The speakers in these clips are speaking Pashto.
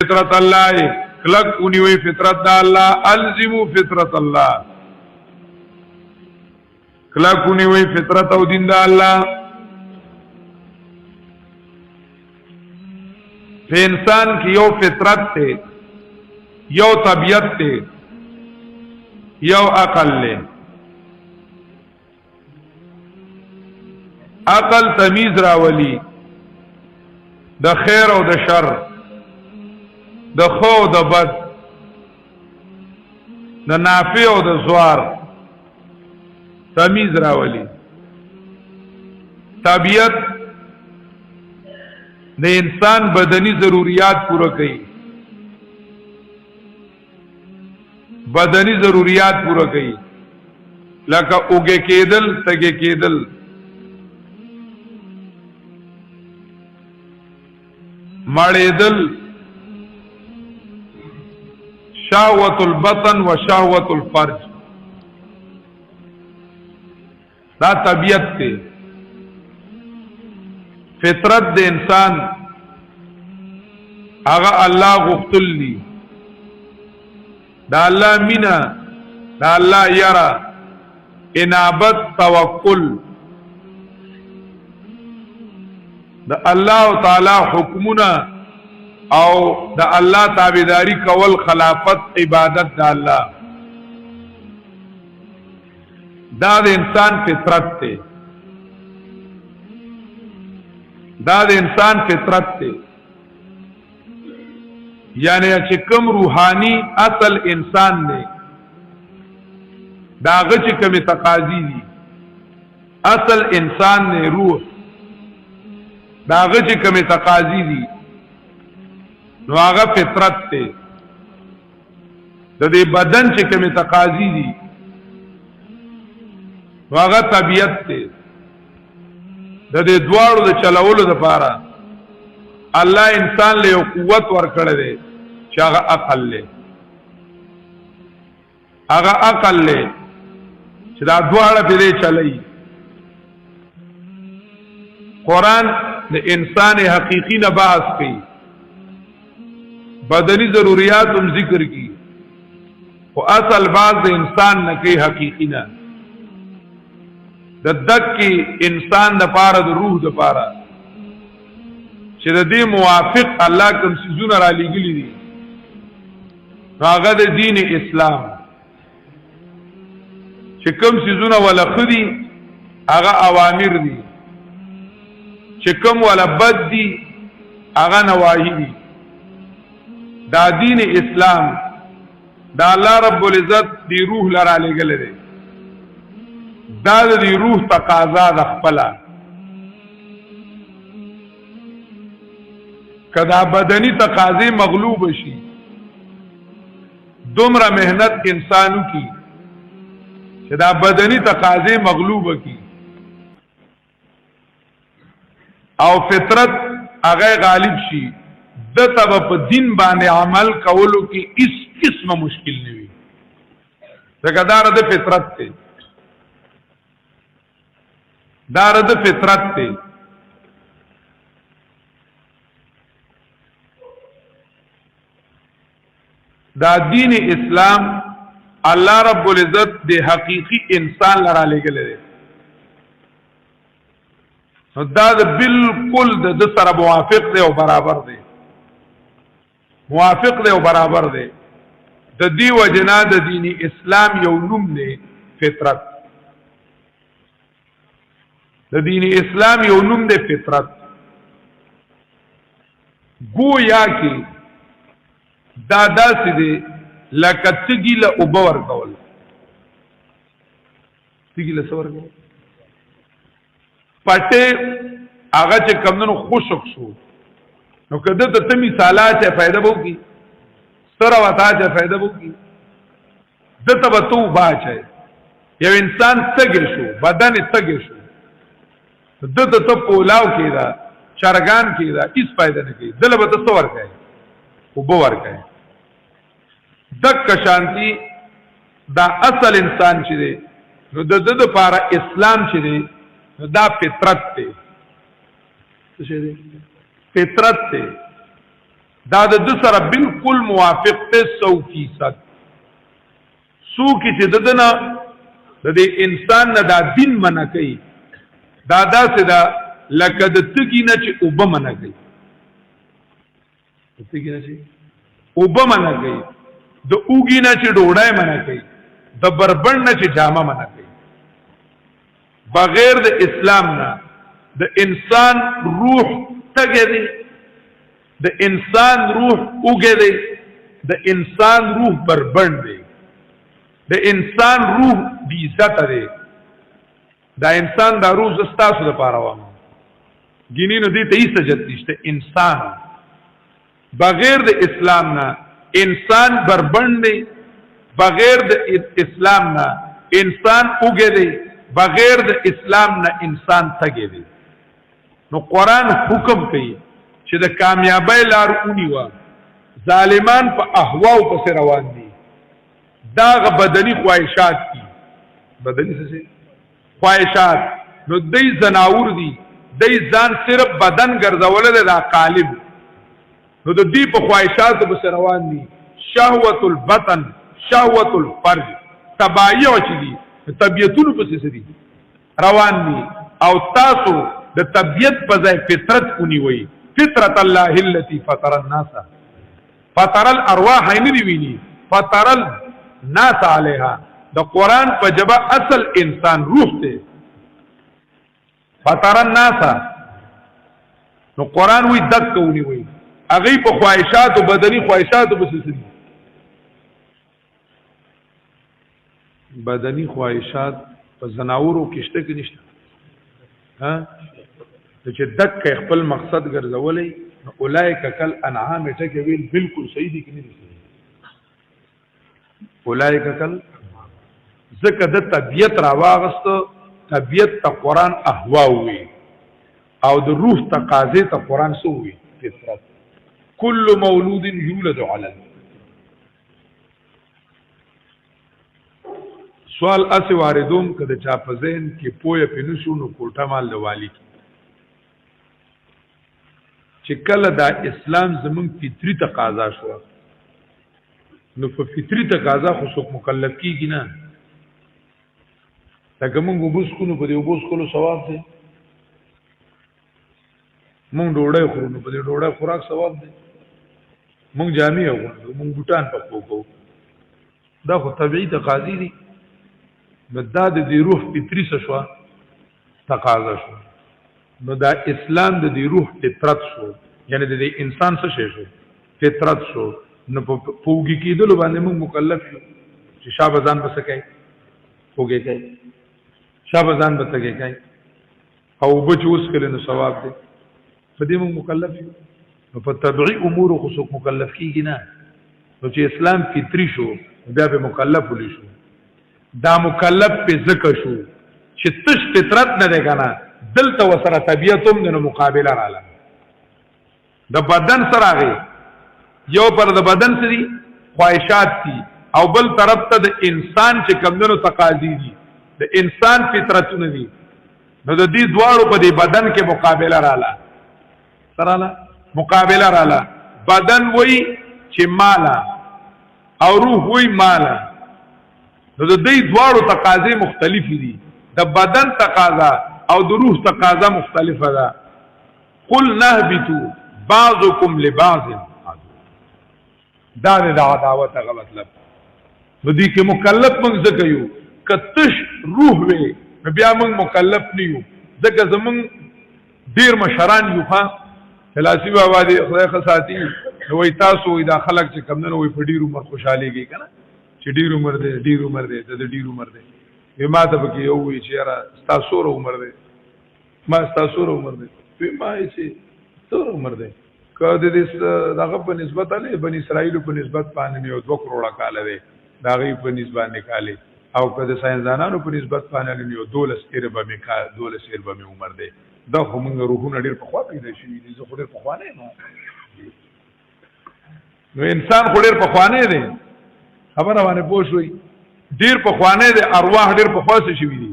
فطرت الله کلک اونیوی فطرت دا اللہ الزمو فطرت اللہ کلک اونیوی فطرت او دین دا اللہ فی انسان کی یو فطرت تے یو طبیعت تے یو عقل لے عقل تمیز راولی د خیر او د شر د خو او د بد د نافع او د ضار تمیز راولی طبیعت د انسان بدنی ضروریات پورا کوي بدنی ضروریات پورا کوي لکه اوګه کېدل تګه کېدل مړېدل شهوت البطن و شهوت الفرج دا طبیعت ته فطرت د انسان هغه الله غفتلی دا الله مینا دا الله یرا انابت توکل دا الله تعالی حکمونه او دا الله تابعداری کول خلافت عبادت دا الله دا د انسان فطرت ته دا د انسان فطرت ته یعنی چې کوم روحانی اصل انسان دی دا هغه چې کومه تقاضی دي اصل انسان نه روح دا هغه چې کومه تقاضی دي نو هغه فطرت ته د دې بدن چې کومه تقاضی دي نو هغه طبیعت ته د دې دواړو د چلولو لپاره الله انسان له قوت ورکړی دی چې هغه عقل له هغه عقل له چې دا دواړه په دې چلای قرآن د انسان حقیقی نه بحث کوي بدنی ضروریات هم ذکر کی او اصل باز د انسان نه کوي حقیقی نه د دکی انسان د پاره د روح د پاره چې د دې موافق الله کوم سيزونه را لګلي دي هغه د دین اسلام چې کوم سيزونه ولا خدي هغه اوامر دي چې کوم ولا بد دي هغه نواهی دي دا دین اسلام دا الله رب العزت دی روح لرا لګل دي دا دی روح تقاضا د خپل کدا بدنی تقاضے مغلوب شي دومره مهنت انسانو کی چې دا بدنی تقاضے مغلوب کی او فطرت هغه غالب شي د تب په دین باندې عمل کولو کې اس قسمه مشکل نه وي څنګه د فطرت ته دار د فطرت ته دا دین اسلام الله رب العزت د حقیقی انسان لرا لګل دي دا بالکل د سره موافق دی او برابر دی موافق دی او برابر دی د دی وجنا د دین اسلام یو نوم دی فطرت د دین اسلام یو نوم دی فطرت گویا کی دا داسې دی لکه تږي له اوبه ورکول تږي له څه ورکول پټې هغه چې کمونو خوشک شو نو کده ته تمی سالا چې فائدہ وو کی سره وتا چې فائدہ وو کی دته وتو باچي یو انسان تږي شو بدن تږي شو دته ته پولاو کیدا چرګان کیدا هیڅ فائدہ نه کوي دله به څه ورکای وبو ورکای دک شانتی دا اصل انسان چې دی نو د لپاره اسلام چې دی دا فطرت دی څه شي دی فطرت ته دا د سره بالکل موافق ته 100% سو کې چې ددنه د دې انسان نه دا دین منع کوي دا داسې دا لکه د تګي نه چې اوبه منع کوي د تګي نه چې اوبه منع کوي د اوګي نه چې ډوډۍ منع کوي د بربند نه چې جامه منع کوي بغیر د اسلام نه د انسان روح تګي دی د انسان روح اوګي دی د انسان روح بربند دی د انسان روح بی عزت دی دا انسان دا روح زستاسو د پاره وام ګینې نو دې ته هیڅ سجد نشته انسان بغیر د اسلام نه انسان بربند دی بغیر د اسلام نه انسان اوګه دی بغیر د اسلام نه انسان تګي دی نو قران حکم کوي چې د کامیابی لار اونیوا ظالمان په اهواو پس روان دي دا غ بدني خواهشات دي بدني څه خواهشات نو دای زناور دي دای ځان صرف بدن ګرځول دا قالب نو د دې په خواهشات په روان دي شهوت البطن شهوت الفرج تبایع چې دي طبيعتونو په څه دي روان دي او تاسو د طبيعت په ځای فطرت کونی وي فطرت الله التي فطر الناس فطر الارواح نه دی ویني فطر الناس عليها د قران په جبا اصل انسان روح ته فطر الناس نو قران وی دک کونی وي هغه په خواهشات او بدني خواهشات په څه دي بدني خواهشات په زناورو کې شته کې نشته ها چې دک خپل مقصد ګرځولې اولایک کل انعام ټکي ویل بالکل صحیح دي کې نه دي اولایک کل ځکه د طبيعت راواغست طبيعت ته قران احوا وي او د روح تقاضې ته قران سو وي فطرت كل مولود يولد على سوال اس واردوم کده چا په ذهن کې پوهه پینوشو نو کوټه مال لوالي چې کله دا اسلام زمون فطری تقاضا شو نو په فطری تقاضا خو څوک مکلف کیږي نه لکه مونږ وبوس کو نو په دې وبوس کولو ثواب دی مونږ ډوډۍ خورو نو په دې ډوډۍ خوراک ثواب دی مونږ جامې اغوندو مونږ بوټان پکو کو دا خو طبيعي تقاضي دي نو دا د دې روح فطري څه شو تقاضا شو نو دا اسلام د دې روح فطرت شو یعنی د دې انسان څه شو فطرت شو نو په پوګي کېدل باندې موږ مکلف یو چې شابهزان بس کوي پوګي کوي شابهزان بس کوي او بچوس کله نو ثواب دی په دې موږ مکلف یو نو په تبعی امور خو څوک مکلف کیږي نه نو چې اسلام فطری شو بیا به مکلف ولې شو دا مکلف په ذکر شو چې تش فطرت نه دی کنه دلته وسره طبيعتوم د مقابله رااله د بدن سره غي یو پر د بدن سری خواهشات دي او بل طرف ته د انسان چې کمونو تقاضي دي د انسان فطرتونه دي نو د دې دواړو په دې بدن کې مقابله رااله سره مقابله رااله بدن وای چې مالا او روح وای مالا نو د دې دواړو تقاضي مختلف دي د بدن تقاضا او د روح تقاضا مختلفه ده قل نهبتوا بعضكم لبعض دا د دعوت هغه مطلب نو دې کې مکلف موږ ځکه یو کتش روح وي بیا موږ مکلف نه یو ځکه زمون ډیر مشران یو ها فلسفي بابا دې خدای خصاتی نو وای تاسو دا خلک چې کم نه وي په ډیر عمر خوشاليږي کنه چې ډیر عمر دې د ډیر عمر دې ما ته پکې یو وی چې را تاسو عمر دې ما تاسو عمر دې ما چې تور عمر دې کله دې دغه په نسبت علي بني اسرائیل په نسبت باندې یو 2 کروڑه کال دی دا غي په نسبت نکالي او کله ساينسدانانو په نسبت باندې یو 12 سیر به عمر دی دا خو موږ روحونه ډیر په خوا پیدا شي دي زه خو ډیر په خوا نه نو انسان خو ډیر په خوا نه دی خبره باندې پوښوي ډیر په خوا نه دی ارواح ډیر په خوا شي دي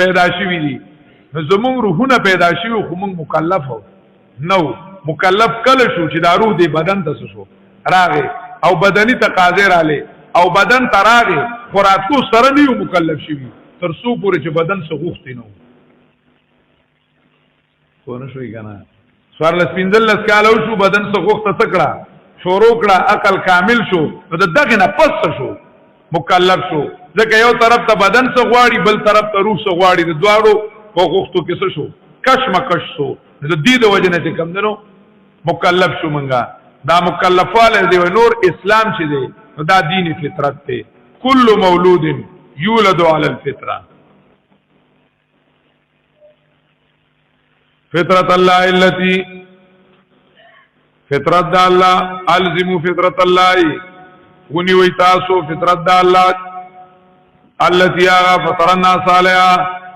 پیدا شي دي نو زمونږ روحونه پیدا شوي خو موږ مکلف نو مکلف کله شو چې دا روح دی بدن ته شو راغی او بدني تقاضې راغلې او بدن ته راغی خو راتلو سره نه یو مکلف شوي تر څو پورې چې بدن څه غوښتي نه پوه نه شوي که نه 14-15 کاله وشو بدن څه غوښته څه کړه شروع کړه عقل کامل شو نو د دغې نه پس شو مکلف شو ځکه یو طرف ته بدن څه غواړي بل طرف ته روح څه غواړي د دواړو په غوښتو کې څه شو کشمکش شو د دې د وجې نه چې کوم دی نو مکلف شو منګه دا مکلفواله دی نور اسلام چې دی نو دا دین فطرت دی کل مولود یولد علی الفطره فطرت الله التي فطرت دا الله الزمو فطرت الله ونی وی تاسو فطرت دا الله التي فطر الناس علیها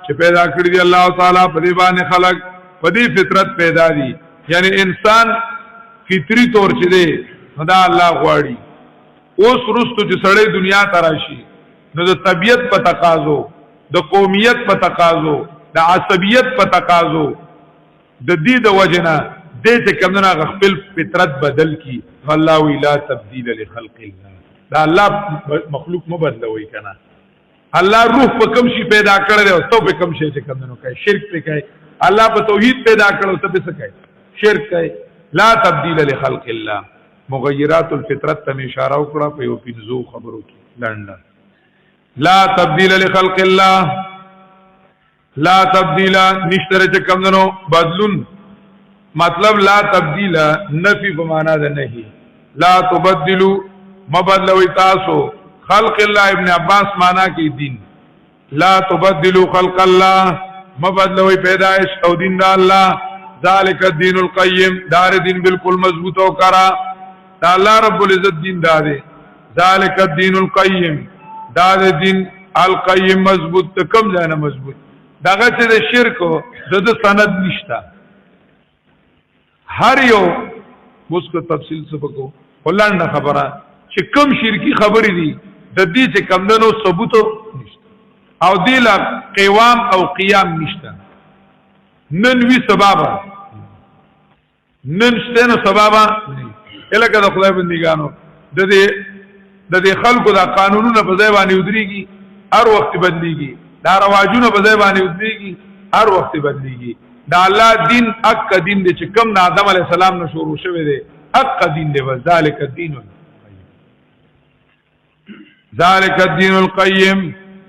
چې پیدا کړی دی الله تعالی په دې باندې خلق په دې فطرت پیدا دي یعنی انسان فطری طور چې دی دا الله غواړي اوس رستو چې سړی دنیا ته راشي نو د طبیعت په تقاضو د قومیت په تقاضو د عصبیت په تقاضو د دې د وجنه دې چې کمنه خپل فطرت بدل کی الله لا تبديل لخلق الله دا الله مخلوق مو بدلوي کنه الله روح په کوم شي پیدا کړل او تو په کوم شي چې کمنه کوي شرک په کوي الله په توحید پیدا کړو ته څه کوي شرک کوي لا تبديل لخلق الله مغیرات الفطرت ته اشاره وکړه په یو پنځو خبرو کې لنډه لا تبديل لخلق الله لا تبديل نشتره چې کمنو بدلون مطلب لا تبديل نفي په معنا ده نه لا تبدلوا مبدلوي تاسو خلق الله ابن عباس معنا کې دین لا تبدلوا خلق الله مبدلوي پیدائش او دین دا الله ذالک الدین القیم دار دین بالکل مضبوط او کرا دا الله رب العزت دین دا دی ذالک الدین القیم دا دین القیم مضبوط کم ځای نه مضبوط داغه چې د شرک د سند نشتا هر یو مسکو تفصیل سبقو ولنه خبره چې کم شرکی خبرې دي د دې چې کم دنو ثبوت نشته او دی لا قوام او قیام نشته نن وی سبابا نن شته نو سبابا الکه د خدای بندګانو د دې خلکو دا قانونونه په ځای باندې ودرېږي هر وخت بدلېږي دا رواجونه په ځای باندې ودرېږي هر وخت بدلېږي دا الله دین حق دین دی چې کوم د آدم علی السلام نه شروع شوی دی حق دین دی ذالک الدین ذالک الدین القیم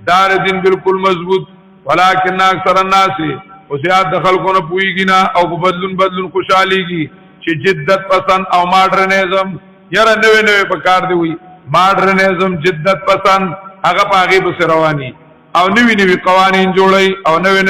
دار دین بالکل مضبوط ولکن اکثر الناس او زیاد د خلکو نه پویږي نه او بدلون خوشاليږي چې جدت پسند او ماډرنیزم یاره نوې په کار دی وي ماډرنیزم جدت پسند هغه پاغي بس رواني او نوې قوانین جوړي او نوې